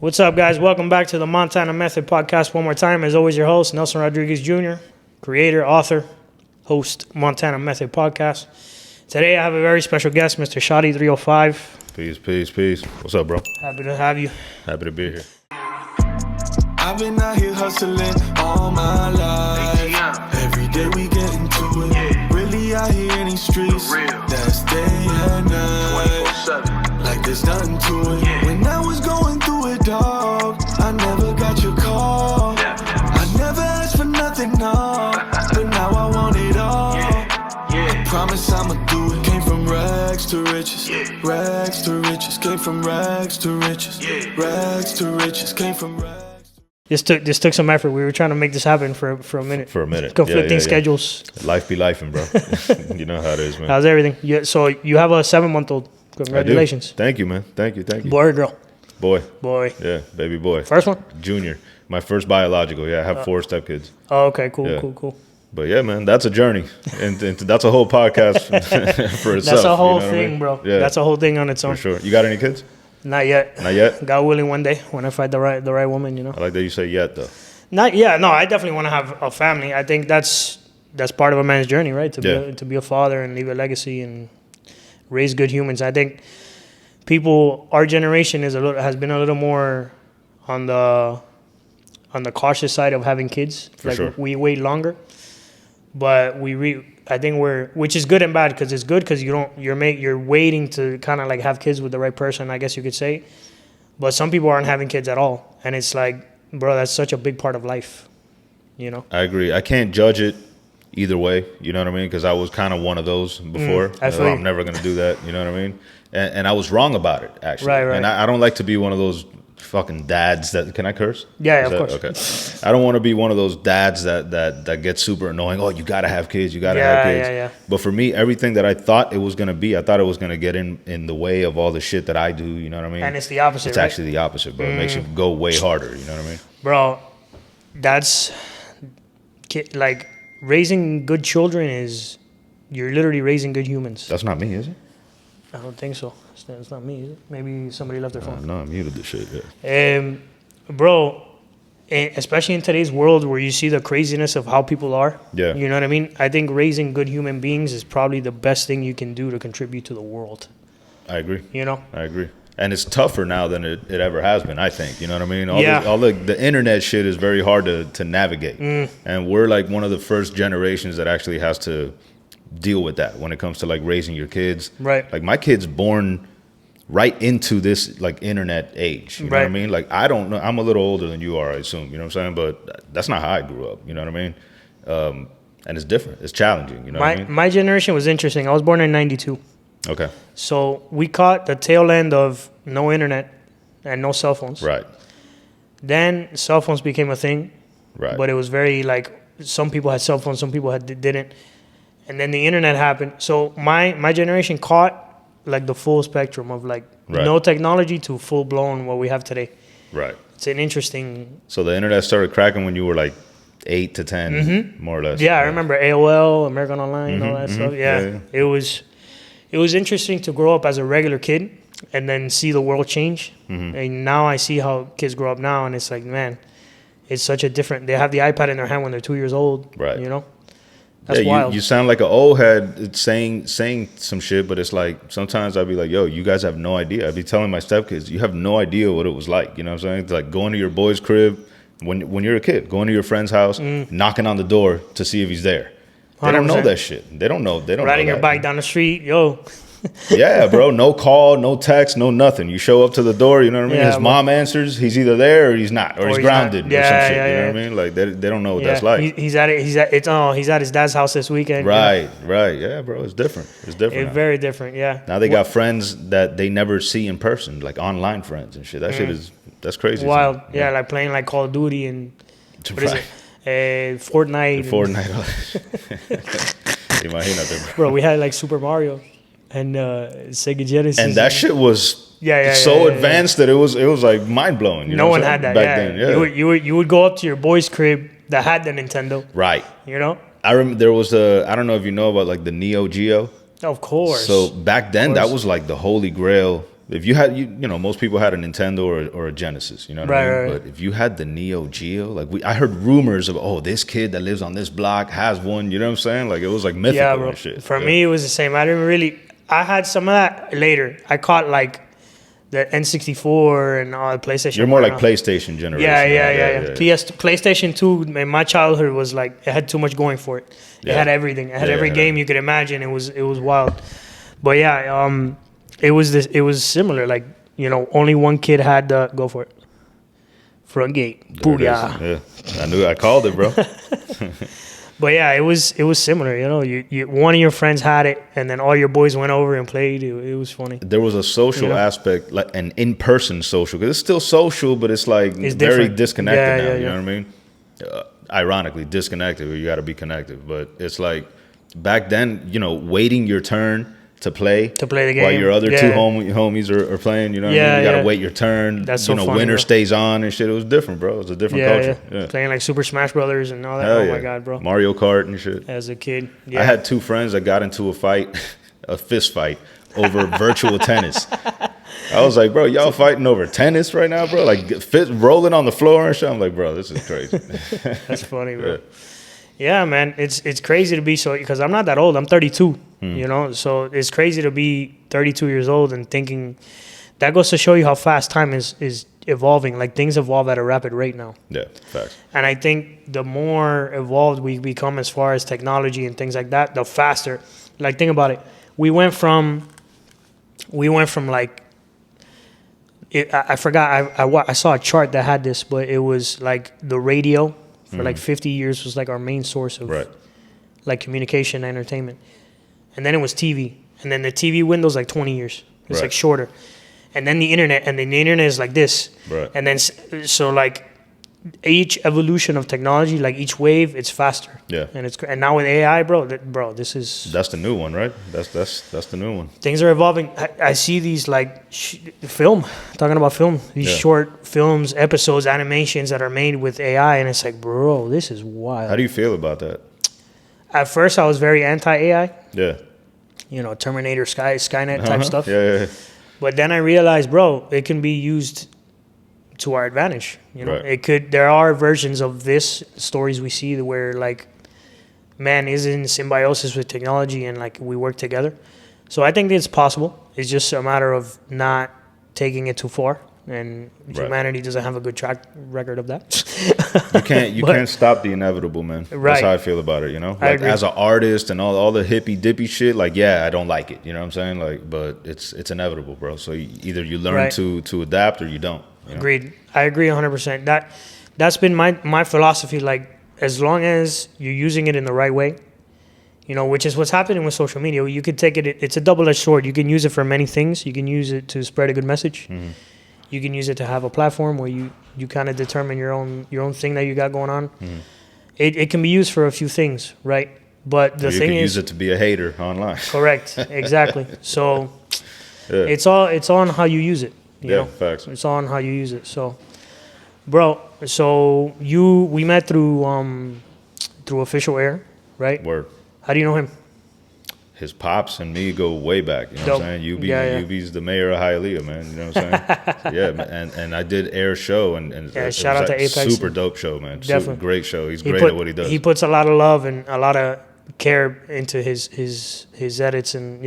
What's up, guys? Welcome back to the Montana Method podcast one more time. As always, your host, Nelson Rodriguez Jr., creator, author, host, Montana Method podcast. Today, I have a very special guest, Mr. Shottie 305. Peace. What's up, bro? Happy to have you. Happy to be here. I've been out here hustling all my life. Every day we get into it. Really out here in these streets. That's day and night. Like there's nothing to it. When I was going through it, dog, I never got your call. I never asked for nothing, no. But now I want it all. I promise I'ma do it. Came from rags to riches. Rags to riches. Came from rags to riches. Rags to riches. Came from rags. This took some effort. We were trying to make this happen for a minute. Conflicting schedules. Life be lifing, bro. You know how it is, man. How's everything? So you have a 7-month-old. Congratulations. Thank you, man. Thank you. Boy or girl? Boy. Yeah, baby boy. First one? Junior. My first biological. Yeah, I have 4 stepkids. Oh, okay. Cool. But yeah, man, that's a journey. And that's a whole podcast for itself. That's a whole thing, I mean? Bro. Yeah. That's a whole thing on its own. For sure. You got any kids? Not yet. God willing, one day when I find the right woman, you know. I like that you say yet, though. Not yet. No, I definitely want to have a family. I think that's part of a man's journey, right? To be a father and leave a legacy and raise good humans. I think our generation has been a little more on the cautious side of having kids. For sure. We wait longer, but I think which is good and bad, because it's good because you're waiting to kind of like have kids with the right person, I guess you could say. But some people aren't having kids at all, and it's like, bro, that's such a big part of life, you know. I agree. I can't judge it either way, you know what I mean? Because I was kind of one of those before. I'm never gonna do that, you know what I mean? And I was wrong about it, actually. Right. And I don't like to be one of those fucking dads that, can I curse? Yeah, of course. Okay. I don't want to be one of those dads that gets super annoying. Oh, you gotta have kids. You gotta have kids. Yeah. But for me, everything that I thought it was gonna be, I thought it was gonna get in the way of all the shit that I do. You know what I mean? And it's the opposite. It's actually the opposite, bro. It makes you go way harder. You know what I mean? Bro, that's like raising good children you're literally raising good humans. That's not me, is it? I don't think so. It's not me, is it? Maybe somebody left their phone. No, I muted the shit. Yeah. Bro, especially in today's world where you see the craziness of how people are. Yeah. You know what I mean? I think raising good human beings is probably the best thing you can do to contribute to the world. I agree. You know? I agree. And it's tougher now than it ever has been, I think. You know what I mean? Yeah. All the internet shit is very hard to navigate. And we're like one of the first generations that actually has to deal with that when it comes to like raising your kids. Right. Like my kid's born right into this like internet age. You know what I mean? Like I don't know. I'm a little older than you are, I assume. You know what I'm saying? But that's not how I grew up. You know what I mean? And it's different. It's challenging. You know what I mean? My generation was interesting. I was born in 92. Okay. So we caught the tail end of no internet and no cell phones. Right. Then cell phones became a thing. Right. But it was very like some people had cell phones, some people didn't. And then the internet happened. So my generation caught like the full spectrum of like no technology to full blown what we have today. Right. It's an interesting. So the internet started cracking when you were like 8 to 10, more or less. Yeah, I remember AOL, American Online, all that stuff. Yeah. It was interesting to grow up as a regular kid and then see the world change. And now I see how kids grow up now, and it's like, man, it's such a different. They have the iPad in their hand when they're 2 years old. Right. You know. That's wild. You sound like an old head saying some shit, but it's like sometimes I'd be like, yo, you guys have no idea. I'd be telling my stepkids, you have no idea what it was like. You know what I'm saying? It's like going to your boy's crib when you're a kid, going to your friend's house, knocking on the door to see if he's there. They don't know that shit. They don't know. Riding your bike down the street, yo. Yeah, bro. No call, no text, no nothing. You show up to the door, you know what I mean? Yeah, his mom answers, he's either there or he's not, or he's grounded or some shit. Yeah, you know what I mean? Like they don't know what that's like. He's at his dad's house this weekend. Right. Yeah, bro. It's different. It's very different. Yeah. Now they got friends that they never see in person, like online friends and shit. That shit that's crazy. Wild. Yeah, like playing like Call of Duty and what is it? Fortnite. Imagínate, bro. We had like Super Mario and Sega Genesis. And that shit was so advanced that it was like mind blowing. No one had that back then. Yeah. You would go up to your boy's crib that had the Nintendo. Right. You know? I remember there was I don't know if you know about like the Neo Geo. Of course. So back then that was like the holy grail if you had, you know, most people had a Nintendo or a Genesis, you know what I mean? Right. But if you had the Neo Geo, like I heard rumors of, oh, this kid that lives on this block has one, you know what I'm saying? Like it was like mythical Yeah, bro. and shit. For me, it was the same. I had some of that later. I caught like the N64 and all the PlayStation. You're more like PlayStation generation. Yeah. PlayStation 2 in my childhood was like, it had too much going for it. It had everything. It had every game you could imagine. It was wild. But yeah, it was similar. Like, you know, only one kid had the, go for it, front gate. Booyah. Yeah, I called it, bro. But yeah, it was similar. You know, you one of your friends had it, and then all your boys went over and played. It was funny. There was a social aspect, like an in-person social, because it's still social, but it's like it's very different. disconnected now. You know what I mean? Ironically, disconnected, where you got to be connected. But it's like back then, you know, waiting your turn to play the game while your other two homies are playing. You know what I mean? You got to wait your turn. That's so funny, winner bro. stays on and shit. It was different, bro. It was a different culture. Yeah. Playing like Super Smash Brothers and all that. Hell oh my God, bro. Mario Kart and shit. As a kid, I had two friends that got into a fight, a fist fight over virtual tennis. I was like, bro, y'all fighting over tennis right now, bro? Like fist rolling on the floor and shit. I'm like, bro, this is crazy. That's funny, bro. Yeah, man, it's crazy to be so, because I'm not that old. I'm 32, you know, so it's crazy to be 32 years old and thinking. That goes to show you how fast time is evolving. Like things evolve at a rapid rate now. Yeah, facts. And I think the more evolved we become as far as technology and things like that, the faster. Like think about it. We went from like. I forgot. I saw a chart that had this, but it was like the radio. For like 50 years was like our main source of like communication and entertainment. And then it was TV. And then the TV window's like 20 years. It's like shorter. And then the internet. And then the internet is like this. Right. And then so like each evolution of technology, like each wave, it's faster. Yeah. And now with AI, bro, this is... That's the new one, right? That's the new one. Things are evolving. I see these like film, talking about film, these short films, episodes, animations that are made with AI. And it's like, bro, this is wild. How do you feel about that? At first, I was very anti-AI. Yeah. You know, Terminator, Skynet type stuff. Yeah. But then I realized, bro, it can be used to our advantage. You know, there are versions of this stories we see where like man is in symbiosis with technology and like we work together. So I think it's possible. It's just a matter of not taking it too far. And humanity doesn't have a good track record of that. You can't stop the inevitable, man. That's how I feel about it, you know? Like as an artist and all the hippy dippy shit, like I don't like it. You know what I'm saying? Like, but it's inevitable, bro. So either you learn to adapt or you don't. You know? Agreed. I agree 100%. That's been my philosophy. Like as long as you're using it in the right way, you know, which is what's happening with social media. You could take it. It's a double-edged sword. You can use it for many things. You can use it to spread a good message. Mm-hmm. You can use it to have a platform where you kind of determine your own thing that you got going on. Mm-hmm. It can be used for a few things, right? But the thing is, you can use it to be a hater online. Correct, exactly. So it's all on how you use it. You know? Facts. It's all on how you use it. So, bro, we met through Official Heir, right? Word. How do you know him? His pops and me go way back. You know what I'm saying? UB's the mayor of Hialeah, man. You know what I'm saying? Yeah, and I did Heir show and shout out to Apex. Super dope show, man. Definitely. Super great show. He's great at what he does. He puts a lot of love and a lot of care into his edits and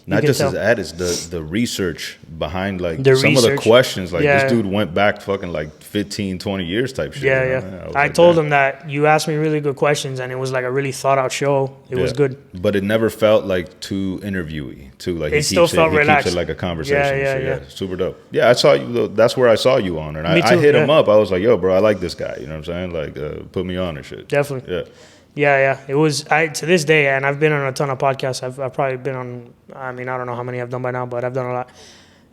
Not just his edits, the research behind like some of the questions. Like this dude went back fucking like 15, 20 years type shit. Yeah. I told him that you asked me really good questions and it was like a really thought out show. It was good. But it never felt like too interviewee. Too like it still felt relaxed. He keeps it like a conversation. Yeah. Super dope. Yeah, I saw you. That's where I saw you on. And I hit him up. I was like, yo, bro, I like this guy. You know what I'm saying? Like, put me on and shit. Definitely. Yeah. Yeah. It was to this day, and I've been on a ton of podcasts. I've probably been on. I mean, I don't know how many I've done by now, but I've done a lot.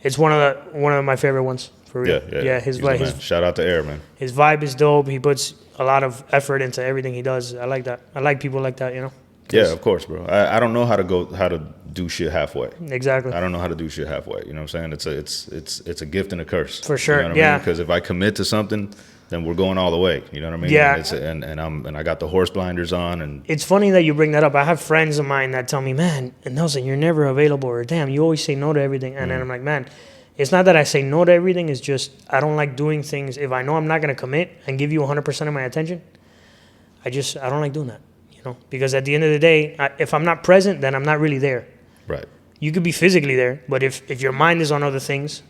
It's one of my favorite ones for real. Yeah. His shout out to Heir, man. His vibe is dope. He puts a lot of effort into everything he does. I like that. I like people like that. You know. Yeah, of course, bro. I don't know how to do shit halfway. Exactly. I don't know how to do shit halfway. You know what I'm saying? It's a gift and a curse. For sure. You know what I mean? Because if I commit to something, then we're going all the way. You know what I mean? Yeah. And I got the horse blinders on. And it's funny that you bring that up. I have friends of mine that tell me, man, and Nelson, you're never available, or damn, you always say no to everything. And then I'm like, man, it's not that I say no to everything. It's just I don't like doing things. If I know I'm not going to commit and give you 100% of my attention, I don't like doing that, you know, because at the end of the day, if I'm not present, then I'm not really there. Right. You could be physically there, but if your mind is on other things,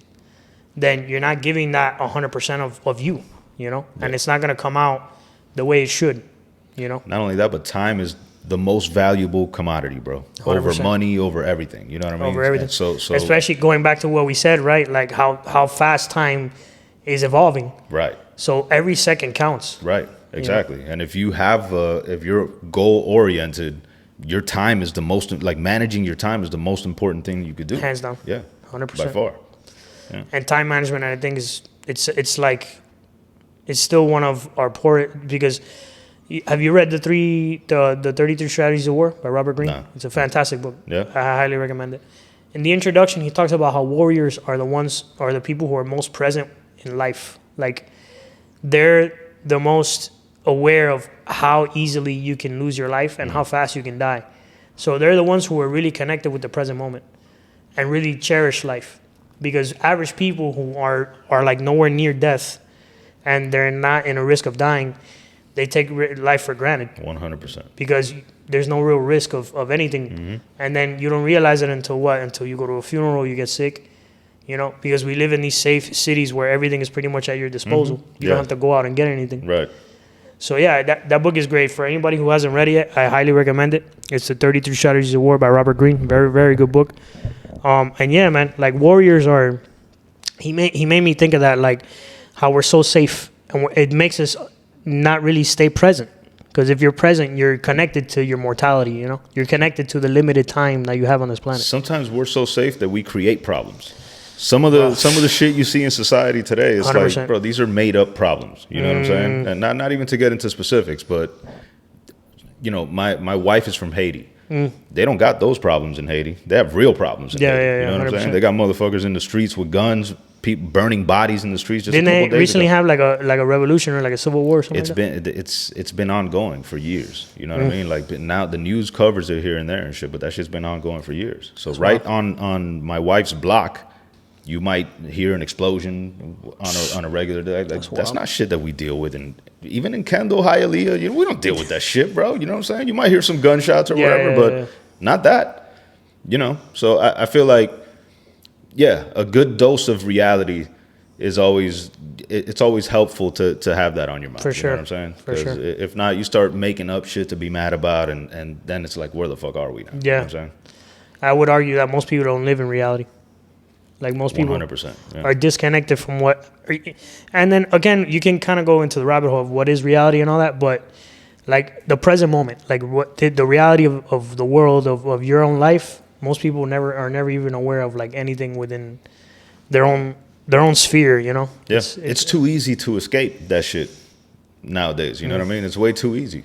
then you're not giving that 100% of you, you know, and it's not going to come out the way it should, you know. Not only that, but time is the most valuable commodity, bro. 100%. Over money, over everything. You know what I mean? Over everything. So especially going back to what we said, right? Like how fast time is evolving. Right. So every second counts. Right. Exactly. You know? And if you have, if you're goal oriented, your time is the most, like managing your time is the most important thing you could do. Hands down. Yeah. 100%. By far. Yeah. And time management, I think it's like, it's still one of our poor, because have you read the 33 Strategies of War by Robert Greene? No. It's a fantastic book. Yeah. I highly recommend it. In the introduction, he talks about how warriors are the people who are most present in life. Like, they're the most aware of how easily you can lose your life and how fast you can die. So they're the ones who are really connected with the present moment and really cherish life. Because average people who are like nowhere near death and they're not in a risk of dying, they take life for granted. 100%. Because there's no real risk of anything. Mm-hmm. And then you don't realize it until what? Until you go to a funeral, you get sick. You know, because we live in these safe cities where everything is pretty much at your disposal. Mm-hmm. You don't have to go out and get anything. Right. So yeah, that book is great. For anybody who hasn't read it yet, I highly recommend it. It's the 33 Strategies of War by Robert Greene. Very, very good book. And yeah, man, like warriors are, he made me think of that, like how we're so safe and it makes us not really stay present. Because if you're present, you're connected to your mortality, you know? You're connected to the limited time that you have on this planet. Sometimes we're so safe that we create problems. Some of the shit you see in society today is 100%. Like, bro, these are made up problems. You know what I'm saying? And not even to get into specifics, but you know, my wife is from Haiti. They don't got those problems in Haiti. They have real problems in Haiti. You know what 100%. I'm saying? They got motherfuckers in the streets with guns, people burning bodies in the streets. Just Didn't they recently have like a revolution or like a civil war or something? It's been ongoing for years. You know what I mean? Like now the news covers it here and there and shit, but that shit's been ongoing for years. So that's on my wife's block, you might hear an explosion on a regular day. Like, that's not shit that we deal with. And even in Kendall, Hialeah, you know, we don't deal with that shit, bro. You know what I'm saying? You might hear some gunshots or whatever, but not that. You know? So I feel like, yeah, a good dose of reality is always, it's always helpful to have that on your mind. For sure. You know what I'm saying? For sure. If not, you start making up shit to be mad about, and then it's like, where the fuck are we now? Yeah. You know what I'm saying? I would argue that most people don't live in reality. Like most people 100%, are disconnected from what, and then again, you can kind of go into the rabbit hole of what is reality and all that, but like the present moment, like what the reality of the world of your own life, most people are never even aware of like anything within their own sphere, you know? Yeah, it's too easy to escape that shit nowadays, you know what I mean? It's way too easy.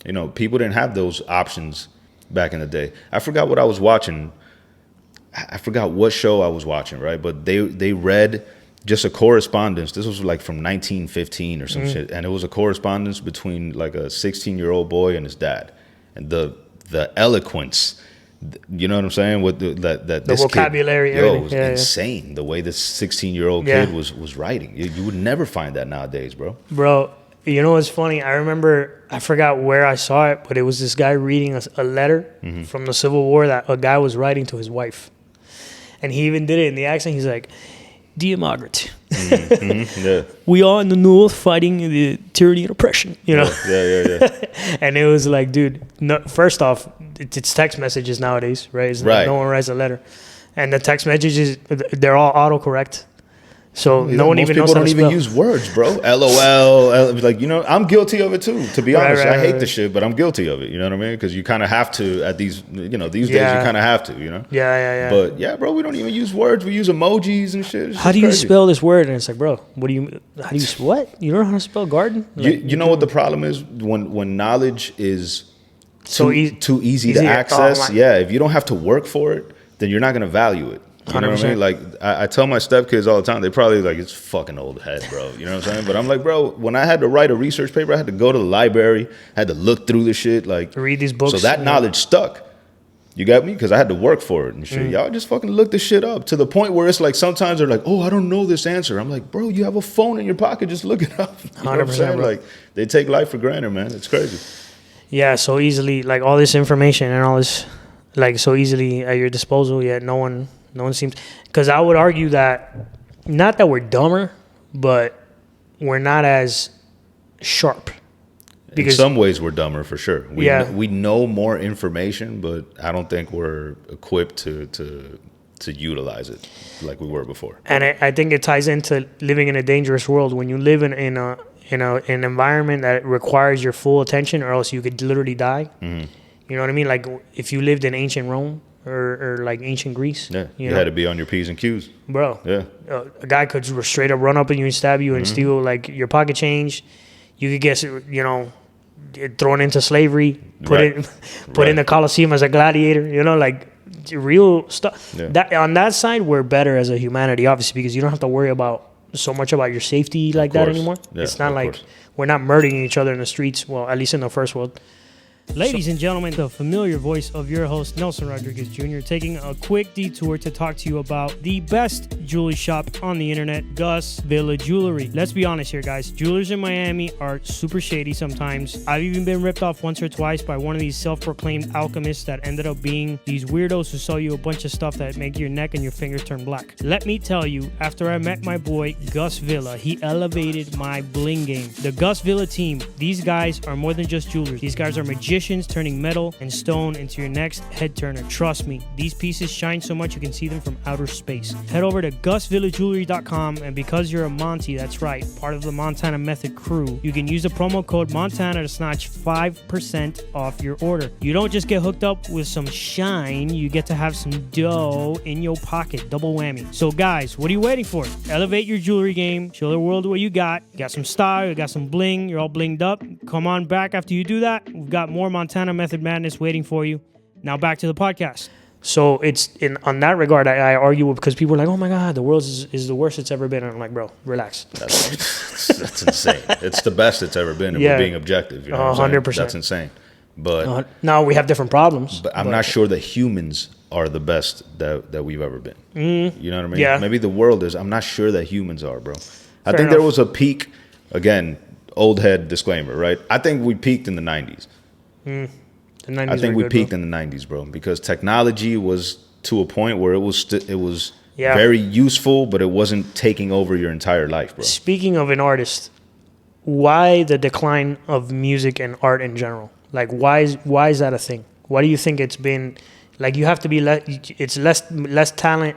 You know, people didn't have those options back in the day. I forgot what I was watching. I forgot what show I was watching, right? But they read just a correspondence. This was like from 1915 or some shit. And it was a correspondence between like a 16-year-old boy and his dad. And the eloquence, you know what I'm saying? With the vocabulary, kid, it was insane. The way this 16-year-old kid was writing. You would never find that nowadays, bro. Bro, you know what's funny? I remember, I forgot where I saw it, but it was this guy reading a letter from the Civil War that a guy was writing to his wife. And he even did it in the accent. He's like, "Dear Margaret, we are in the North fighting the tyranny and oppression." You know? Yeah. And it was like, dude, no, first off, it's text messages nowadays, right? It's like no one writes a letter. And the text messages, they're all autocorrect. So no one even knows how to spell. Most people don't even use words, bro. LOL. Like, you know, I'm guilty of it too, to be honest. I hate this shit, but I'm guilty of it. You know what I mean? Because you kind of have to at these, you know, these days you kind of have to, you know? Yeah. But yeah, bro, we don't even use words. We use emojis and shit. How do you spell this word? And it's like, bro, what? You don't know how to spell garden? Like, you know what the problem is? When knowledge is too easy to access, if you don't have to work for it, then you're not going to value it. You know what I mean? Like, I tell my stepkids all the time, they probably like, it's fucking old head, bro. You know what I'm saying? But I'm like, bro, when I had to write a research paper, I had to go to the library, had to look through the shit, like, read these books. So that knowledge stuck. You got me? Because I had to work for it and shit. Y'all just fucking look this shit up to the point where it's like sometimes they're like, oh, I don't know this answer. I'm like, bro, you have a phone in your pocket. Just look it up. You know what I'm saying? Bro. Like, they take life for granted, man. It's crazy. Yeah, so easily, like all this information and all this, like so easily at your disposal. Yet no one seems. Because I would argue that not that we're dumber, but we're not as sharp. Because in some ways, we're dumber for sure. We know more information, but I don't think we're equipped to utilize it like we were before. And I think it ties into living in a dangerous world. When you live in an environment that requires your full attention, or else you could literally die. Mm-hmm. You know what I mean? Like if you lived in ancient Rome or like ancient Greece. Yeah, you had to be on your P's and Q's, bro. Yeah, a guy could straight up run up on you and stab you and steal like your pocket change. You could get, thrown into slavery, put in the Colosseum as a gladiator, like real stuff. Yeah. That on that side, we're better as a humanity, obviously, because you don't have to worry about so much about your safety like that anymore. Yeah, it's not like we're not murdering each other in the streets. Well, at least in the first world. Ladies and gentlemen, the familiar voice of your host, Nelson Rodriguez Jr., taking a quick detour to talk to you about the best jewelry shop on the internet, Gus Villa Jewelry. Let's be honest here, guys. Jewelers in Miami are super shady sometimes. I've even been ripped off once or twice by one of these self-proclaimed alchemists that ended up being these weirdos who sell you a bunch of stuff that make your neck and your fingers turn black. Let me tell you, after I met my boy, Gus Villa, he elevated my bling game. The Gus Villa team, these guys are more than just jewelers. These guys are magicians, turning metal and stone into your next head turner. Trust me, these pieces shine so much you can see them from outer space. Head over to GusVillaJewelry.com, and because you're a Monty, that's right, part of the Montana Method crew, you can use the promo code Montana to snatch 5% off your order. You don't just get hooked up with some shine, you get to have some dough in your pocket. Double whammy. So guys, what are you waiting for? Elevate your jewelry game. Show the world what you got. You got some style, you got some bling, you're all blinged up. Come on back after you do that. We've got more Montana Method Madness waiting for you. Now back to the podcast. So it's on that regard, I argue because people are like, oh my God, the world is the worst it's ever been. And I'm like, bro, relax. That's insane. It's the best it's ever been if we're being objective. You know 100%. That's insane. But now we have different problems. But I'm not sure that humans are the best that we've ever been. You know what I mean? Yeah. Maybe the world is. I'm not sure that humans are, bro. I think there was a peak, again, old head disclaimer, right? I think we peaked in the 90s. I think we peaked in the 90s, bro, because technology was to a point where it was very useful, but it wasn't taking over your entire life, bro. Speaking of an artist, why the decline of music and art in general? Like, why is that a thing? Why do you think it's been like you have to be it's less talent,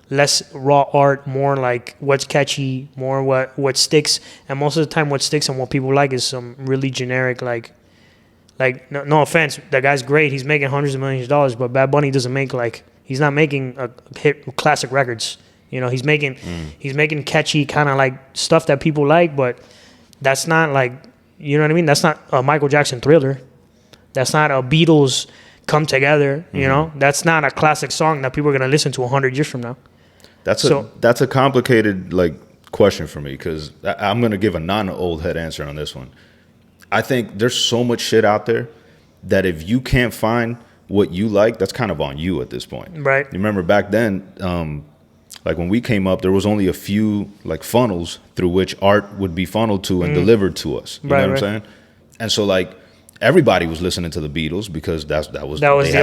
less raw art, more like what's catchy, more what sticks, and most of the time what sticks and what people like is some really generic no offense, that guy's great. He's making hundreds of millions of dollars, but Bad Bunny doesn't make he's not making a hit classic records. He's making catchy kind of like stuff that people like, but that's not like, you know what I mean? That's not a Michael Jackson Thriller. That's not a Beatles Come Together. That's not a classic song that people are gonna listen to 100 years from now. That's a complicated question for me because I'm gonna give a non-old head answer on this one. I think there's so much shit out there that if you can't find what you like, that's kind of on you at this point. Right. You remember back then, when we came up, there was only a few funnels through which art would be funneled to and delivered to us. You know what I'm saying? And so everybody was listening to the Beatles because they had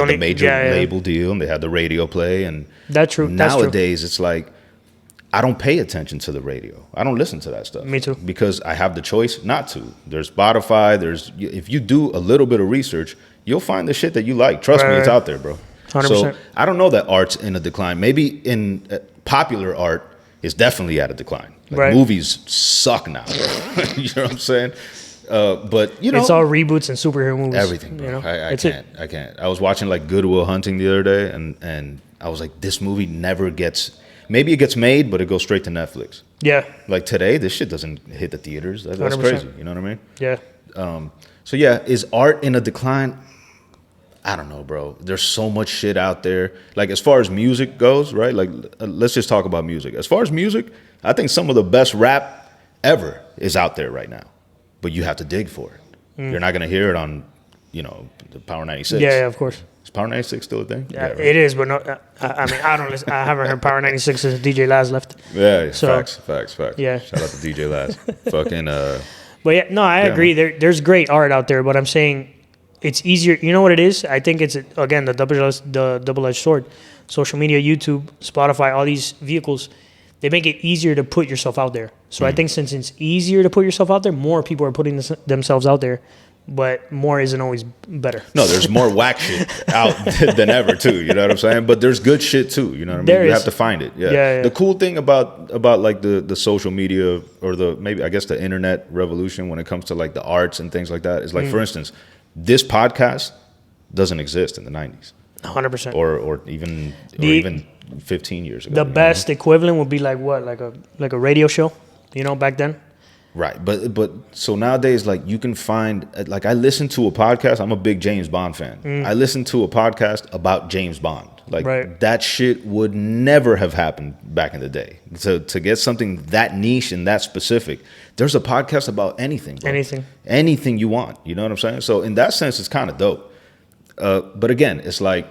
the major label deal and they had the radio play. And that's true. Nowadays, it's I don't pay attention to the radio. I don't listen to that stuff. Me too. Because I have the choice not to. There's Spotify. If you do a little bit of research, you'll find the shit that you like. Trust me, it's out there, bro. 100%. So I don't know that art's in a decline. Maybe in popular art is definitely at a decline. Movies suck now, bro. You know what I'm saying? But it's all reboots and superhero movies. Everything, bro. I can't. I was watching Good Will Hunting the other day, and I was like, this movie never gets. Maybe it gets made, but it goes straight to Netflix. Yeah. Today, this shit doesn't hit the theaters. That's 100%. Crazy. You know what I mean? Yeah. Is art in a decline? I don't know, bro. There's so much shit out there. As far as music goes, right? Let's just talk about music. As far as music, I think some of the best rap ever is out there right now. But you have to dig for it. You're not going to hear it on, the Power 96. Yeah, of course. Is Power 96 still a thing? Yeah, right. It is, but no. I mean, I don't listen. I haven't heard Power 96 since DJ Laz left. Yeah, so, facts. Yeah. Shout out to DJ Laz. Fucking. But yeah, no, I agree. There's great art out there, but I'm saying it's easier. You know what it is? I think it's again the double-edged sword. Social media, YouTube, Spotify, all these vehicles, they make it easier to put yourself out there. So I think since it's easier to put yourself out there, more people are putting themselves out there. But more isn't always better. No, there's more whack shit out than ever too. You know what I'm saying? But there's good shit too. You know what I mean? You have to find it. Yeah. The cool thing about like the social media or maybe I guess the internet revolution when it comes to like the arts and things like that is like, for instance, this podcast doesn't exist in the 90s. 100%. Or even 15 years ago. The best equivalent would be like what? Like a radio show, back then? Right, but so nowadays, like you can find, like I listen to a podcast. I'm a big James Bond fan. I listen to a podcast about James Bond. Like that shit would never have happened back in the day. To get something that niche and that specific, there's a podcast about anything. Bro. Anything you want. You know what I'm saying? So in that sense, it's kind of dope. But again, it's like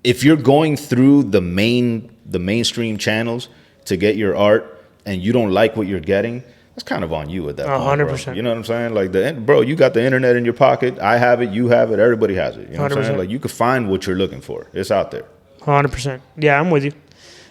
if you're going through the mainstream channels to get your art and you don't like what you're getting. That's kind of on you at that point, 100%. Bro. You know what I'm saying? Like, bro, you got the internet in your pocket. I have it. You have it. Everybody has it. You know what I'm saying? Like, you can find what you're looking for. It's out there. 100%. Yeah, I'm with you.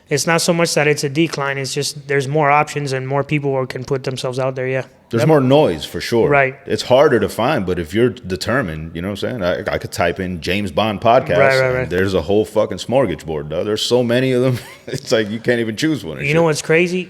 It's not so much that it's a decline. It's just there's more options and more people can put themselves out there. Yeah. There's more noise for sure. Right. It's harder to find, but if you're determined, you know what I'm saying? I could type in James Bond podcast. Right. There's a whole fucking smorgasbord, though. There's so many of them. It's like you can't even choose one. You know what's crazy?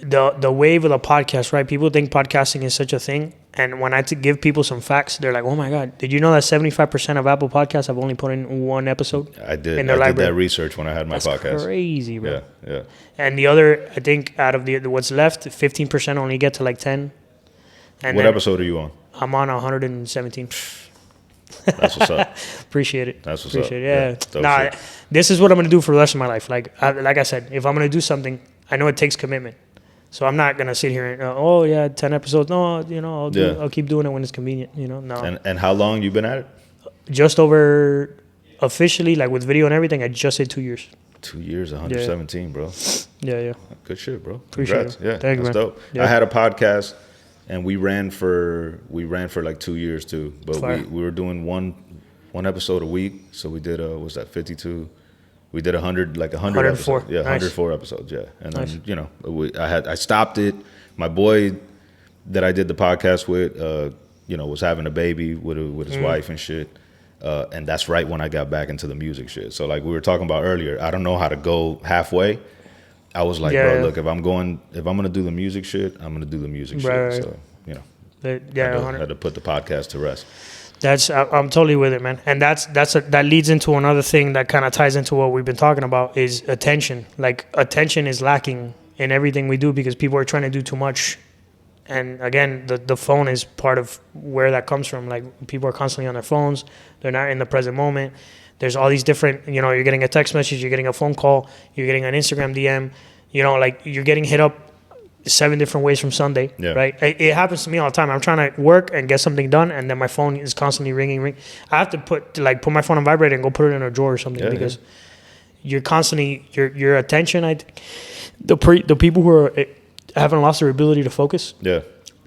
The wave of the podcast, right? People think podcasting is such a thing, and when I give people some facts, they're like, "Oh my god, did you know that 75% of Apple Podcasts have only put in one episode?" I did. I did that research when I had my podcast. That's crazy, bro. Yeah. And the other, I think, out of what's left, 15% only get to like 10. And what episode are you on? I'm on 117. That's what's up. Appreciate it. That's what's up. Yeah. This is what I'm gonna do for the rest of my life. Like I said, if I'm gonna do something, I know it takes commitment. So I'm not gonna sit here and 10 episodes. No, I'll keep doing it when it's convenient. No. And how long you been at it? Just over officially, like with video and everything. I just hit 2 years. 2 years, 117, bro. Yeah. Good shit, bro. Appreciate it. Yeah, thank that's you, dope. Yeah. I had a podcast, and we ran for like 2 years too. But we were doing one episode a week. So we did 52. We did 104 episodes. Yeah, nice. 104 episodes. Yeah, and then I stopped it. My boy that I did the podcast with, was having a baby with his wife and shit. And that's right when I got back into the music shit. So like we were talking about earlier, I don't know how to go halfway. I was like, bro, look, if I'm gonna do the music shit, I'm gonna do the music shit. Right. So I had to put the podcast to rest. I'm totally with it, man. And that leads into another thing that kind of ties into what we've been talking about is attention. Like attention is lacking in everything we do because people are trying to do too much. And again, the phone is part of where that comes from. Like people are constantly on their phones. They're not in the present moment. There's all these different, you're getting a text message, you're getting a phone call, you're getting an Instagram DM, like you're getting hit up 7 different ways from Sunday, right? It happens to me all the time. I'm trying to work and get something done, and then my phone is constantly ringing. I have to put my phone on vibrate and go put it in a drawer or something because you're constantly your attention. I think the people who haven't lost their ability to focus,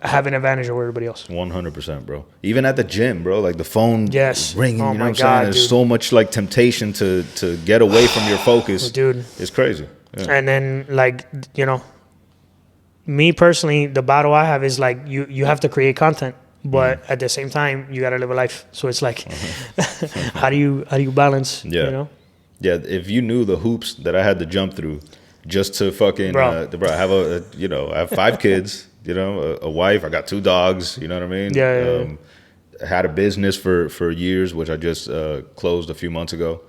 have an advantage over everybody else. 100%, bro. Even at the gym, bro, like the phone ringing. Oh you know what I'm God, saying? There's so much like temptation to get away from your focus, dude. It's crazy. Yeah. And then me personally, the battle I have is like you have to create content, but at the same time you gotta live a life. So it's like, how do you balance? Yeah. If you knew the hoops that I had to jump through just to fucking, bro, I have I have 5 kids, a wife. I got 2 dogs. You know what I mean? Yeah. I had a business for years, which I just closed a few months ago.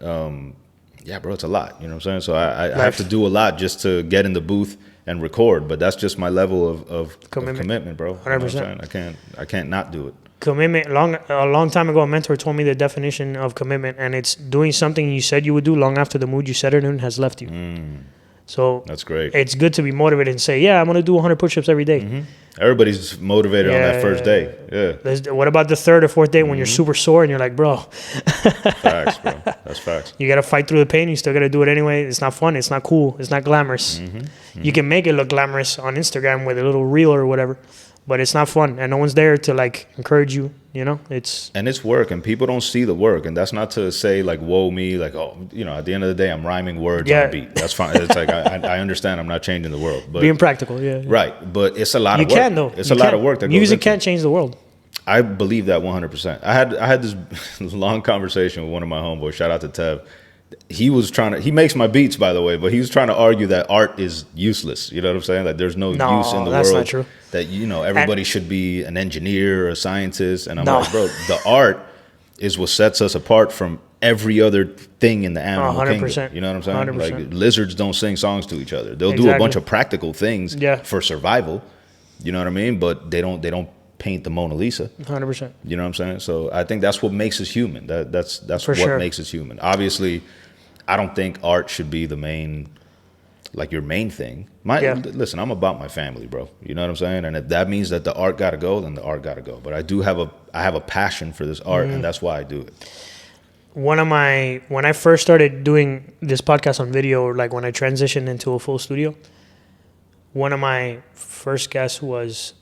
Bro, it's a lot. You know what I'm saying? So I have to do a lot just to get in the booth and record, but that's just my level of commitment, bro. 100%. I can't not do it. Commitment. A long time ago, a mentor told me the definition of commitment, and it's doing something you said you would do long after the mood you said it in has left you. So that's great. It's good to be motivated and say, yeah, I'm going to do 100 push-ups every day. Mm-hmm. Everybody's motivated on that first day. Yeah. What about the third or fourth day when you're super sore and you're like, bro? Facts, bro. That's facts. You got to fight through the pain. You still got to do it anyway. It's not fun. It's not cool. It's not glamorous. Mm-hmm. Mm-hmm. You can make it look glamorous on Instagram with a little reel or whatever, but it's not fun. And no one's there to like encourage you. You know, it's work, and people don't see the work. And that's not to say like, whoa, me, like, oh, you know, at the end of the day, I'm rhyming words on a beat. That's fine. It's like, I understand I'm not changing the world. But being practical, yeah. Right. But it's a lot of work. You can, though. It's a lot of work that goes music into can't change the world. I believe that 100%. I had this long conversation with one of my homeboys. Shout out to Tev. He makes my beats, by the way, but he was trying to argue that art is useless. You know what I'm saying? Like there's no use in the that's world. Not true. That, you know, everybody should be an engineer or a scientist. And I'm like, bro, the art is what sets us apart from every other thing in the animal 100%. kingdom. You know what I'm saying? 100%. Like lizards don't sing songs to each other. They'll do a bunch of practical things for survival. You know what I mean? But they don't paint the Mona Lisa. 100%. You know what I'm saying? So I think that's what makes us human. That's what makes us human. Obviously, I don't think art should be the main, like your main thing. Listen, I'm about my family, bro. You know what I'm saying? And if that means that the art got to go, then the art got to go. But I have a passion for this art, and that's why I do it. When I first started doing this podcast on video, or like when I transitioned into a full studio, one of my first guests was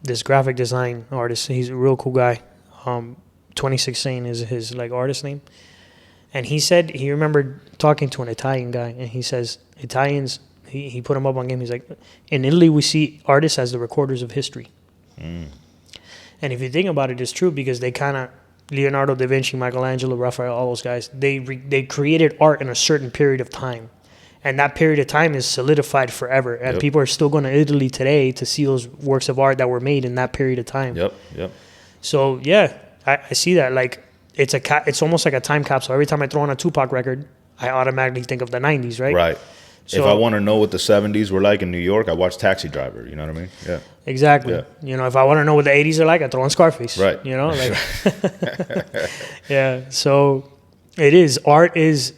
this graphic design artist. He's a real cool guy. 2016 is his like artist name. And he said he remembered talking to an Italian guy, and he says Italians. He put him up on game. He's like, in Italy we see artists as the recorders of history. And if you think about it, it's true because they kind of Leonardo da Vinci, Michelangelo, Raphael, all those guys. They created art in a certain period of time, and that period of time is solidified forever. And people are still going to Italy today to see those works of art that were made in that period of time. Yep. So yeah, I see that like. It's almost like a time capsule. Every time I throw on a Tupac record, I automatically think of the 90s, right? Right. So, if I want to know what the 70s were like in New York, I watch Taxi Driver. You know what I mean? Yeah. Exactly. Yeah. You know, if I want to know what the 80s are like, I throw on Scarface. Right. You know, like. Yeah. So it is. Art is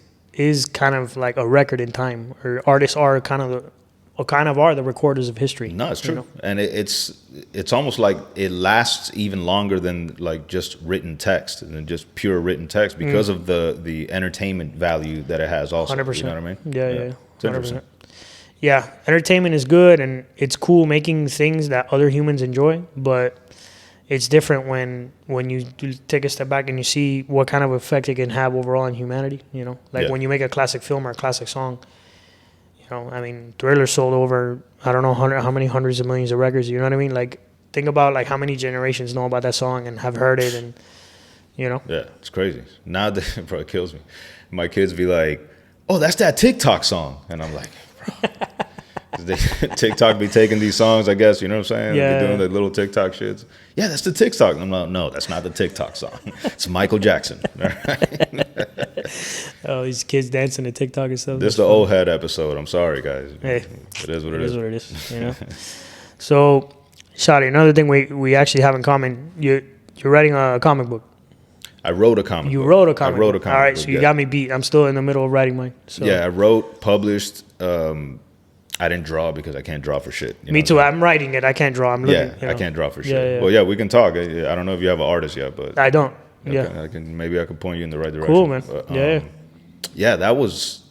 kind of like a record in time, or artists are kind of the recorders of history. No, it's true. You know? And it's almost like it lasts even longer than like just written text and just pure written text because of the entertainment value that it has also. 100%. You know what I mean? Yeah. It's interesting. Yeah, entertainment is good and it's cool making things that other humans enjoy, but it's different when you take a step back and you see what kind of effect it can have overall on humanity, you know? Like when you make a classic film or a classic song, you know, I mean, Thriller sold over, I don't know how many hundreds of millions of records, you know what I mean? Like, think about, like, how many generations know about that song and have heard it and, you know? Yeah, it's crazy. Now, bro, it kills me. My kids be like, oh, that's that TikTok song. And I'm like, bro. TikTok be taking these songs, I guess, you know what I'm saying? Yeah. Be doing the little TikTok shits. Yeah, that's the TikTok. I'm like, no, that's not the TikTok song. It's Michael Jackson. Oh, these kids dancing to TikTok and stuff. This is the old head episode. I'm sorry, guys. Hey, it is what it is. It is what it is, you know? So, Shottie, another thing we actually have in common, you're writing a comic book. I wrote a comic book. You wrote a comic book. I wrote a comic book. All right, so you got me beat. I'm still in the middle of writing mine. So. Yeah, I wrote, published. I didn't draw because I can't draw for shit. Me too. I'm writing it. I can't draw. I'm looking. Yeah, you know? I can't draw for shit. Yeah. Well, yeah, we can talk. I don't know if you have an artist yet, but I don't. Maybe I can point you in the right direction. Cool, man. But, yeah. Yeah, that was.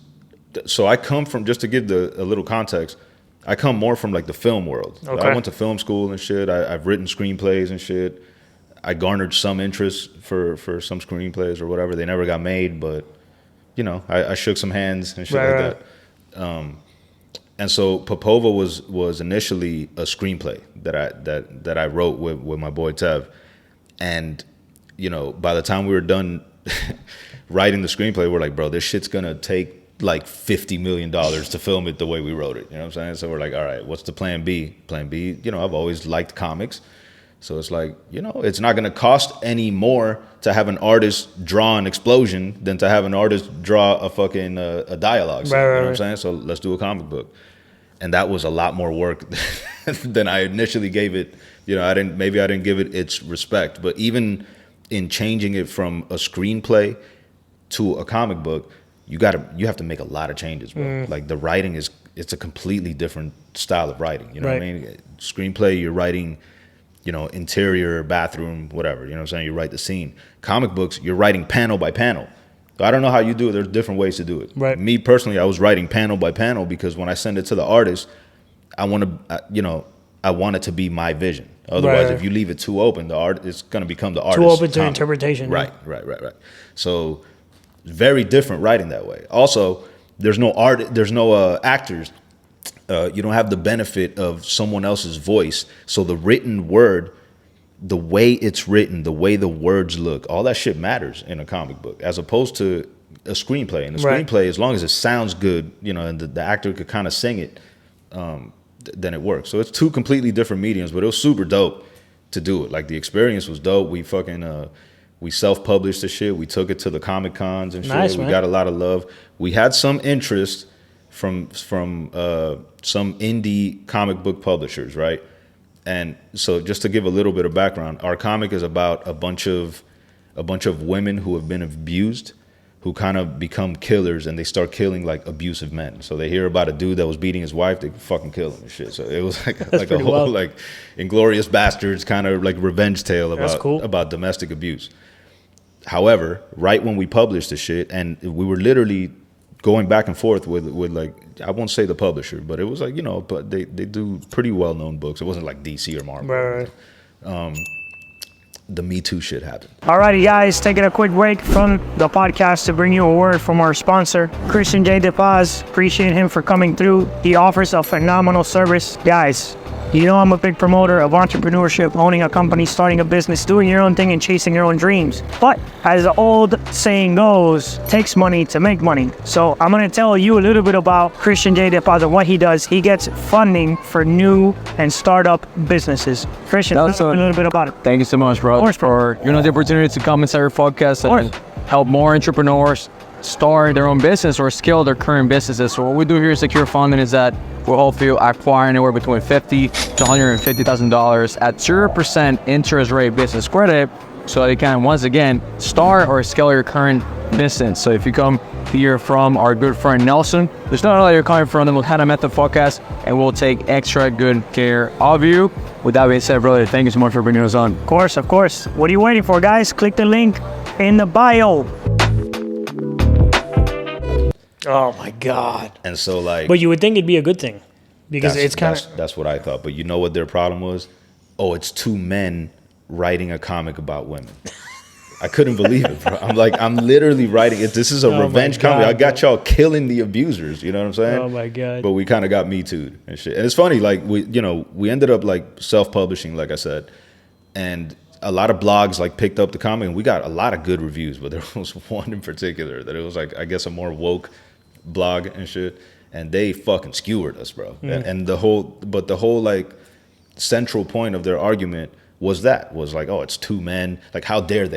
So I come from, just to give a little context, I come more from like the film world. Okay. I went to film school and shit. I've written screenplays and shit. I garnered some interest for some screenplays or whatever. They never got made, but you know, I shook some hands and shit like that. And so Popova was initially a screenplay that I wrote with my boy Tev. And you know, by the time we were done writing the screenplay, we're like, bro, this shit's gonna take like $50 million to film it the way we wrote it. You know what I'm saying? So we're like, all right, what's the plan B? Plan B, you know, I've always liked comics. So it's like, you know, it's not going to cost any more to have an artist draw an explosion than to have an artist draw a fucking a dialogue. Right, you know what I'm saying? So let's do a comic book. And that was a lot more work than I initially gave it. You know, I didn't give it its respect. But even in changing it from a screenplay to a comic book, you have to make a lot of changes, bro. Like the writing it's a completely different style of writing. You know what I mean? Screenplay, you're writing, you know, interior, bathroom, whatever. You know what I'm saying? You write the scene. Comic books, you're writing panel by panel. So I don't know how you do it. There's different ways to do it. Right. Me personally, I was writing panel by panel because when I send it to the artist, I want it to be my vision. Otherwise, if you leave it too open, it's going to become the artist. Too open to interpretation. Right. So very different writing that way. Also, there's no actors. You don't have the benefit of someone else's voice. So the written word, the way it's written, the way the words look, all that shit matters in a comic book, as opposed to a screenplay. In a screenplay, as long as it sounds good, you know, and the actor could kind of sing it, then it works. So it's two completely different mediums, but it was super dope to do it. Like the experience was dope. We fucking we self-published the shit. We took it to the Comic Cons and shit. Nice, we man. got a lot of love. We had some interest from some indie comic book publishers, right? And so just to give a little bit of background, our comic is about a bunch of women who have been abused, who kind of become killers, and they start killing like abusive men. So they hear about a dude that was beating his wife, they fucking kill him and shit. So it was like a whole wild, like Inglourious Bastards kind of like revenge tale about domestic abuse. However, right when we published the shit, and we were literally going back and forth with like, I won't say the publisher, but it was like, you know, but they do pretty well-known books. It wasn't like DC or Marvel. Right. The Me Too shit happened. Alrighty, guys, taking a quick break from the podcast to bring you a word from our sponsor, Christian J. DePaz. Appreciate him for coming through. He offers a phenomenal service. Guys, you know I'm a big promoter of entrepreneurship, owning a company, starting a business, doing your own thing, and chasing your own dreams. But as the old saying goes, it takes money to make money. So I'm going to tell you a little bit about Christian J. DePaz and what he does. He gets funding for new and startup businesses. Christian, tell us a little bit about it. Thank you so much, bro, for giving us the opportunity to come inside your podcast and help more entrepreneurs start their own business or scale their current businesses. So what we do here at Secure Funding is that we'll help you acquire anywhere between $50,000 to $150,000 at 0% interest rate business credit, so that you can once again start or scale your current business. So if you come hear from our good friend Nelson, there's no other you're coming from, then we'll have him at the podcast and we'll take extra good care of you. With that being said, brother, thank you so much for bringing us on. Of course. What are you waiting for, guys? Click the link in the bio. Oh my God. And so like, but you would think it'd be a good thing because it's kind of, that's what I thought. But you know what their problem was? Oh, it's two men writing a comic about women. I couldn't believe it, bro. I'm literally writing it. This is a revenge comedy. I got y'all killing the abusers. You know what I'm saying? Oh my God. But we kind of got Me Too'd and shit. And it's funny, like we ended up like self-publishing, like I said, and a lot of blogs like picked up the comic, and we got a lot of good reviews. But there was one in particular that it was like, I guess, a more woke blog and shit, and they fucking skewered us, bro. And the whole like central point of their argument was like, oh, it's two men. Like, how dare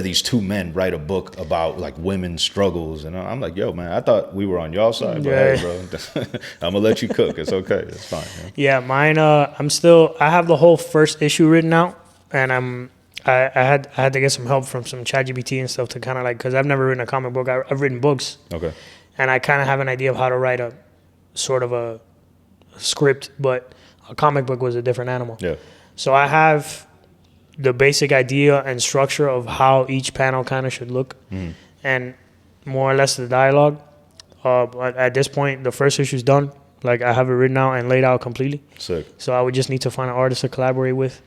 these two men write a book about like women's struggles? And I'm like, yo, man, I thought we were on y'all side, but hey, bro, I'm gonna let you cook. It's okay. It's fine, man. Yeah, mine. I have the whole first issue written out, and I had to get some help from some ChatGPT and stuff to kind of like, because I've never written a comic book. I've written books. Okay. And I kind of have an idea of how to write a sort of a script, but a comic book was a different animal. Yeah. So I have the basic idea and structure of how each panel kind of should look, and more or less the dialogue. But at this point, the first issue's done. Like, I have it written out and laid out completely. Sick. So I would just need to find an artist to collaborate with,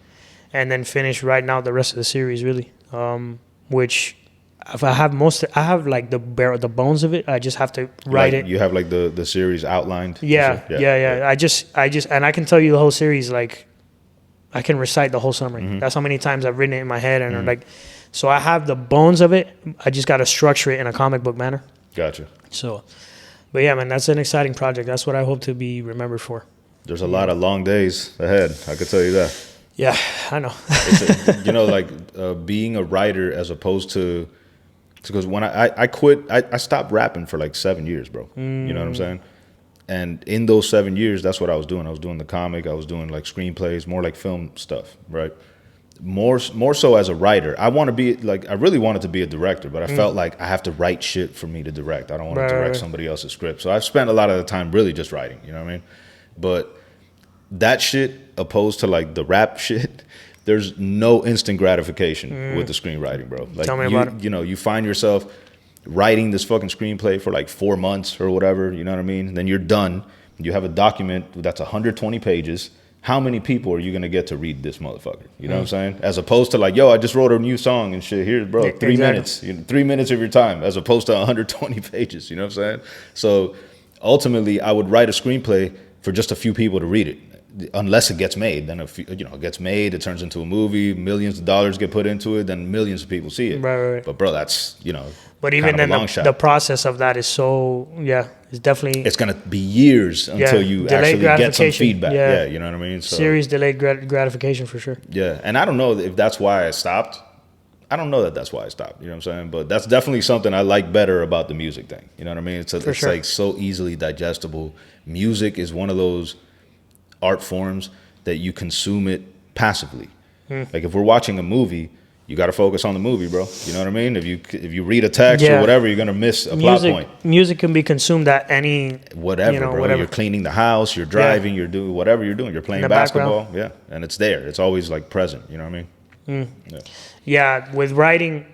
and then finish writing out the rest of the series, really. Which, if I have like the bones of it. I just have to write it. You have like the series outlined. Yeah. I just, and I can tell you the whole series. Like, I can recite the whole summary. That's how many times I've written it in my head, and like, so I have the bones of it. I just got to structure it in a comic book manner. Gotcha. So, but yeah, man, that's an exciting project. That's what I hope to be remembered for. There's a lot of long days ahead. I could tell you that. Yeah, I know. Like being a writer as opposed to, because when I quit, I stopped rapping for like 7 years, bro. You know what I'm saying? And in those 7 years, that's what I was doing. I was doing the comic. I was doing like screenplays, more like film stuff, right? more so as a writer. I want to be like, I really wanted to be a director, but I felt like I have to write shit for me to direct. I don't want to direct somebody else's script. So I've spent a lot of the time really just writing, you know what I mean? But that shit, opposed to like the rap shit, there's no instant gratification with the screenwriting, bro. Like, Tell me about it. You know, you find yourself writing this fucking screenplay for like 4 months or whatever, you know what I mean? Then you're done. You have a document that's 120 pages. How many people are you going to get to read this motherfucker? You know what I'm saying? As opposed to like, yo, I just wrote a new song and shit. Here's, bro, 3 minutes. 3 minutes of your time, as opposed to 120 pages. You know what I'm saying? So ultimately, I would write a screenplay for just a few people to read it. Unless it gets made, then it gets made, it turns into a movie, millions of dollars get put into it, then millions of people see it. Right. But bro, that's, but even then the process of that is so, it's definitely, it's gonna be years until you actually get some feedback. Yeah, you know what I mean? So, serious delayed gratification for sure. Yeah, and I don't know if that's why I stopped. I don't know that that's why I stopped. You know what I'm saying? But that's definitely something I like better about the music thing. You know what I mean? It's sure. like so easily digestible. Music is one of those art forms that you consume it passively. Like if we're watching a movie, you got to focus on the movie, bro. You know what I mean? If you read a text or whatever, you're gonna miss a plot point. Music can be consumed at any whatever, bro. Whatever. You're cleaning the house, you're driving, you're doing whatever you're doing. You're playing basketball, and it's there. It's always like present. You know what I mean? Yeah, with writing,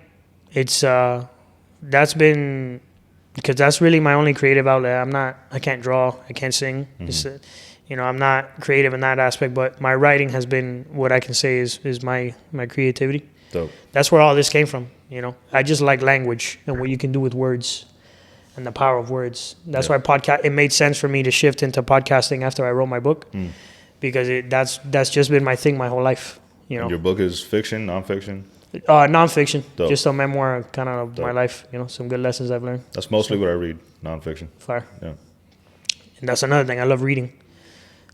it's that's been, because that's really my only creative outlet. I can't draw, I can't sing. It's, I'm not creative in that aspect, but my writing has been what I can say is my creativity. Dope. That's where all this came from. I just like language and what you can do with words and the power of words. That's why it made sense for me to shift into podcasting after I wrote my book, because that's just been my thing my whole life. And your book is fiction, nonfiction? Nonfiction. Dope. Just a memoir kind of my life, some good lessons I've learned. That's mostly what I read, nonfiction. Fire. Yeah. And that's another thing. I love reading.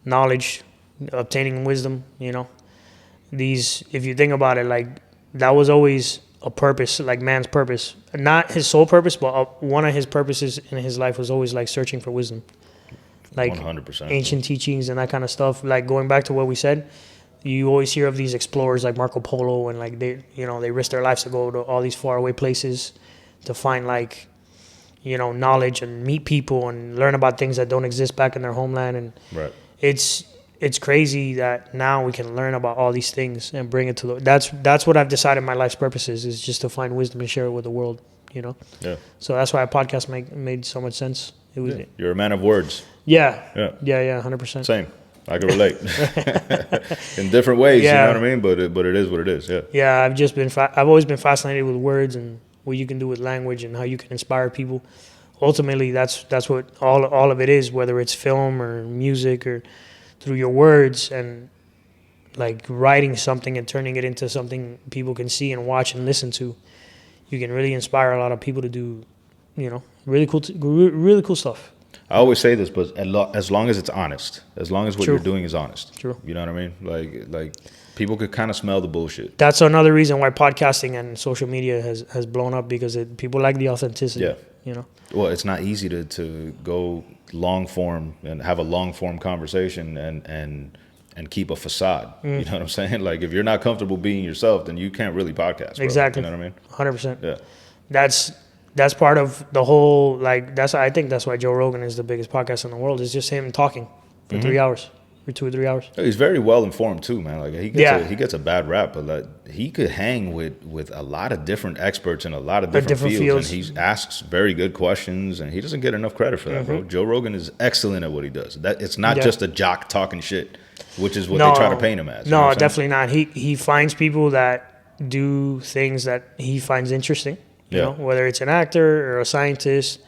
Knowledge, obtaining wisdom, if you think about it, like that was always a purpose, like man's purpose, not his sole purpose, but one of his purposes in his life was always like searching for wisdom, like 100%. Ancient teachings and that kind of stuff. Like going back to what we said, you always hear of these explorers like Marco Polo, and like they risk their lives to go to all these faraway places to find like, knowledge and meet people and learn about things that don't exist back in their homeland. And it's crazy that now we can learn about all these things and bring it to that's what I've decided my life's purpose is just to find wisdom and share it with the world, Yeah. So that's why a podcast made so much sense. It was. You're a man of words. Yeah. 100%. Same. I can relate in different ways. You know what I mean? But it is what it is. Yeah. Yeah. I've always been fascinated with words and what you can do with language and how you can inspire people. Ultimately, that's what all of it is, whether it's film or music or through your words and like writing something and turning it into something people can see and watch and listen to. You can really inspire a lot of people to do, really cool stuff. I always say this, but as long as it's honest, as long as what True. you're doing is honest. True. You know what I mean? Like people could kind of smell the bullshit. That's another reason why podcasting and social media has blown up, because people like the authenticity. Yeah. Well, it's not easy to go long form and have a long form conversation and keep a facade. You know what I'm saying? Like if you're not comfortable being yourself, then you can't really podcast. Bro. Exactly. You know what I mean? 100%. Yeah. That's part of the whole, I think that's why Joe Rogan is the biggest podcast in the world. It's just him talking for 3 hours. For 2 or 3 hours. He's very well informed too, man. Like he gets a bad rap, but like he could hang with a lot of different experts in a lot of different fields, and he asks very good questions, and he doesn't get enough credit for that, bro. Joe Rogan is excellent at what he does. That it's not just a jock talking shit, which is what they try to paint him as. No, definitely not. He finds people that do things that he finds interesting. You know, whether it's an actor or a scientist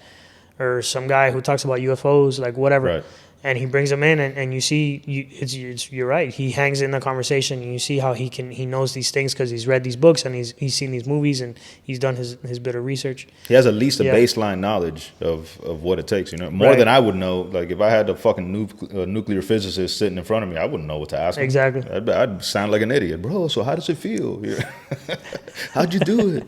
or some guy who talks about UFOs, like whatever. Right. And he brings them in, and you see, you're right. He hangs in the conversation, and you see how he knows these things because he's read these books and he's seen these movies and he's done his bit of research. He has at least a baseline knowledge of what it takes, more than I would know. Like if I had a fucking nuclear physicist sitting in front of me, I wouldn't know what to ask him. Exactly. I'd sound like an idiot, bro. So how does it feel? How'd you do it?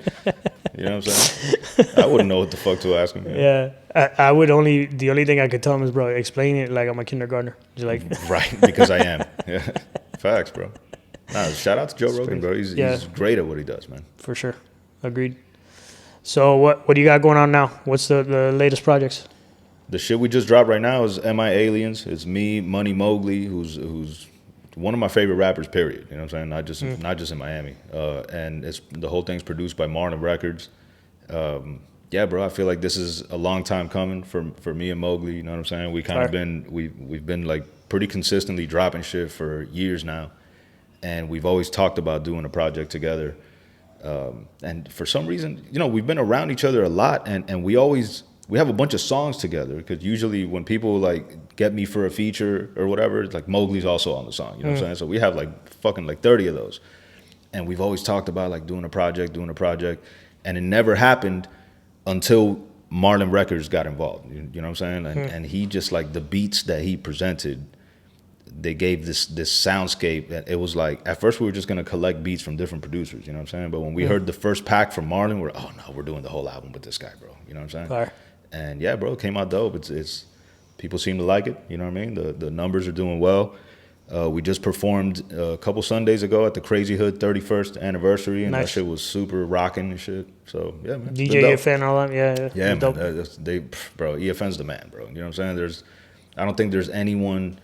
You know what I'm saying? I wouldn't know what the fuck to ask him. Yeah. I would the only thing I could tell him is, bro, explain it like I'm a kindergartner. Just like right, because I am. Yeah. Facts, bro. Shout out to Joe Rogan, bro. He's great at what he does, man. For sure. Agreed. So what do you got going on now? What's the latest projects? The shit we just dropped right now is MIAliens. It's me, Money Mowgli, who's one of my favorite rappers, period. You know what I'm saying? Not just in Miami. And the whole thing's produced by Marlin Records. Yeah, bro, I feel like this is a long time coming for me and Mowgli. You know what I'm saying? We kind of we've been like pretty consistently dropping shit for years now, and we've always talked about doing a project together. And for some reason, you know, we've been around each other a lot, and we have a bunch of songs together, because usually when people like get me for a feature or whatever, it's like Mowgli's also on the song. You know what I'm saying? So we have like fucking like 30 of those, and we've always talked about like doing a project, and it never happened until Marlin Records got involved. You know what I'm saying? And he just like the beats that he presented, they gave this soundscape that it was like, at first we were just gonna collect beats from different producers, you know what I'm saying? But when we heard the first pack from Marlin, we're we're doing the whole album with this guy, bro. You know what I'm saying? And yeah, bro, it came out dope. It's people seem to like it, you know what I mean? The numbers are doing well. We just performed a couple Sundays ago at the Crazy Hood 31st anniversary, and that shit was super rocking and shit. So yeah, man. DJ EFN, all that, yeah, man. Bro, EFN's the man, bro. You know what I'm saying? I don't think there's anyone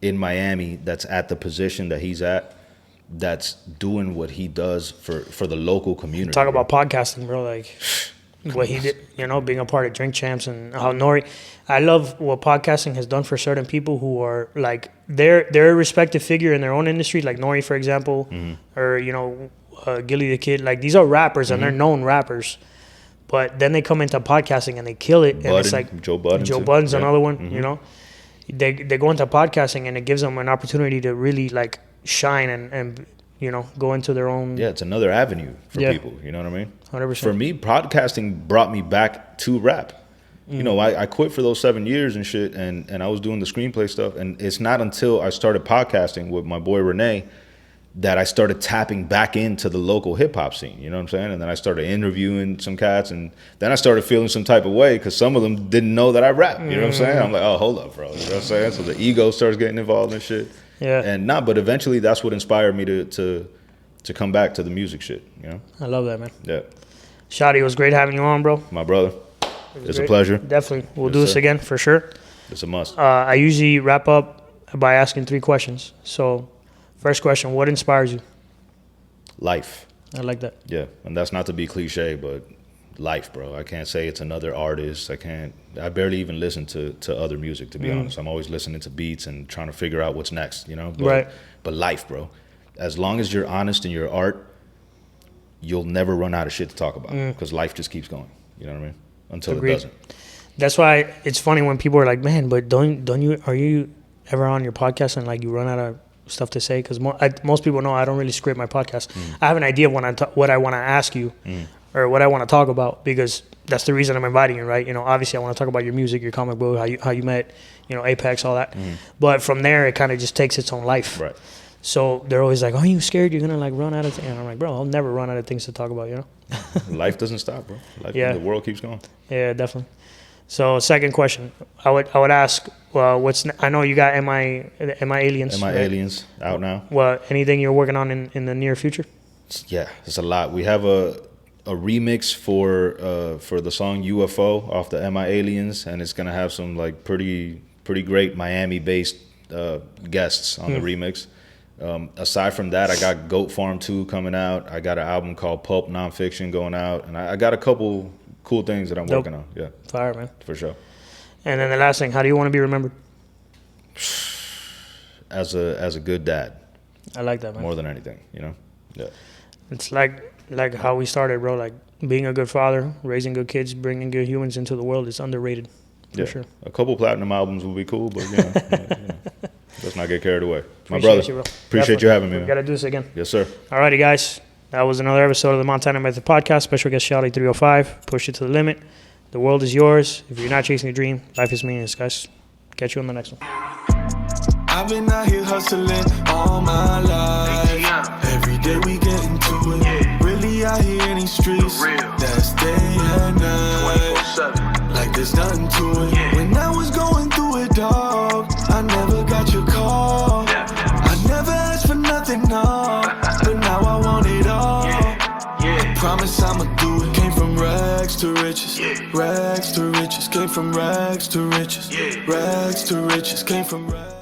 in Miami that's at the position that he's at that's doing what he does for the local community. Talk about podcasting, bro. Like what he did, you know, being a part of Drink Champs, and how Nori. I love what podcasting has done for certain people who are like they're a respected figure in their own industry, like Nori, for example, or you know, Gilly the Kid. Like these are rappers and they're known rappers, but then they come into podcasting and they kill it. And it's like Joe Budden's another one. You know, they go into podcasting and it gives them an opportunity to really like shine and you know, go into their own. Yeah, it's another avenue for people. You know what I mean? 100%. For me, podcasting brought me back to rap. You know, I quit for those 7 years and shit, and I was doing the screenplay stuff. And it's not until I started podcasting with my boy Renee that I started tapping back into the local hip hop scene. You know what I'm saying? And then I started interviewing some cats, and then I started feeling some type of way because some of them didn't know that I rap. You know what I'm saying? I'm like, oh, hold up, bro. You know what I'm saying? So the ego starts getting involved and shit. Yeah. And but eventually that's what inspired me to come back to the music shit, you know? I love that, man. Yeah. Shottie, it was great having you on, bro. My brother. It's a pleasure. Definitely. We'll do this again for sure. It's a must. I usually wrap up by asking 3 questions. So, first question, what inspires you? Life. I like that. Yeah. And that's not to be cliche, but life, bro. I can't say it's another artist. I barely even listen to other music, to be honest. I'm always listening to beats and trying to figure out what's next, you know? But life, bro. As long as you're honest in your art, you'll never run out of shit to talk about, because life just keeps going. You know what I mean? Until it doesn't. That's why it's funny when people are like, man, but are you ever on your podcast and like you run out of stuff to say? Because most people know I don't really script my podcast. I have an idea of what I want to ask you or what I want to talk about, because that's the reason I'm inviting you, right? You know, obviously I want to talk about your music, your comic book, how you met, you know, Apex, all that. But from there, it kind of just takes its own life. Right. So they're always like, oh, are you scared you're going to like run out of things? And I'm like, bro, I'll never run out of things to talk about, you know? Life doesn't stop, bro. The world keeps going. Yeah, definitely. So second question, I would ask, I know you got MIAliens. MIAliens out now. Well, anything you're working on in the near future? Yeah, it's a lot. We have a remix for the song UFO off the MIAliens, and it's gonna have some like pretty great Miami-based guests on the remix. Aside from that, I got Goat Farm 2 coming out. I got an album called Pulp Nonfiction going out, and I got a couple cool things that I'm working on. Yeah, fire, man, for sure. And then the last thing, how do you want to be remembered? As a good dad. I like that, man. More than anything, you know. Yeah. It's like how we started, bro. Like being a good father, raising good kids, bringing good humans into the world is underrated. For sure. A couple platinum albums would be cool, but you know, let's not get carried away. My brother, appreciate you having me, man. We got to do this again. Yes, sir. Alrighty, guys. That was another episode of the Montana Method Podcast. Special guest Shottie 305. Push it to the limit. The world is yours. If you're not chasing a dream, life is meaningless, guys. Catch you on the next one. I've been out here hustling all my life. Every day we get into it. Really out here in these streets. That's day and night. Like there's nothing to it. When I was going through it, dog, I never got your call. I never asked for nothing, no. promise I'ma do it. Came from rags to riches, rags to riches. Came from rags to riches, rags to riches. Came from rags.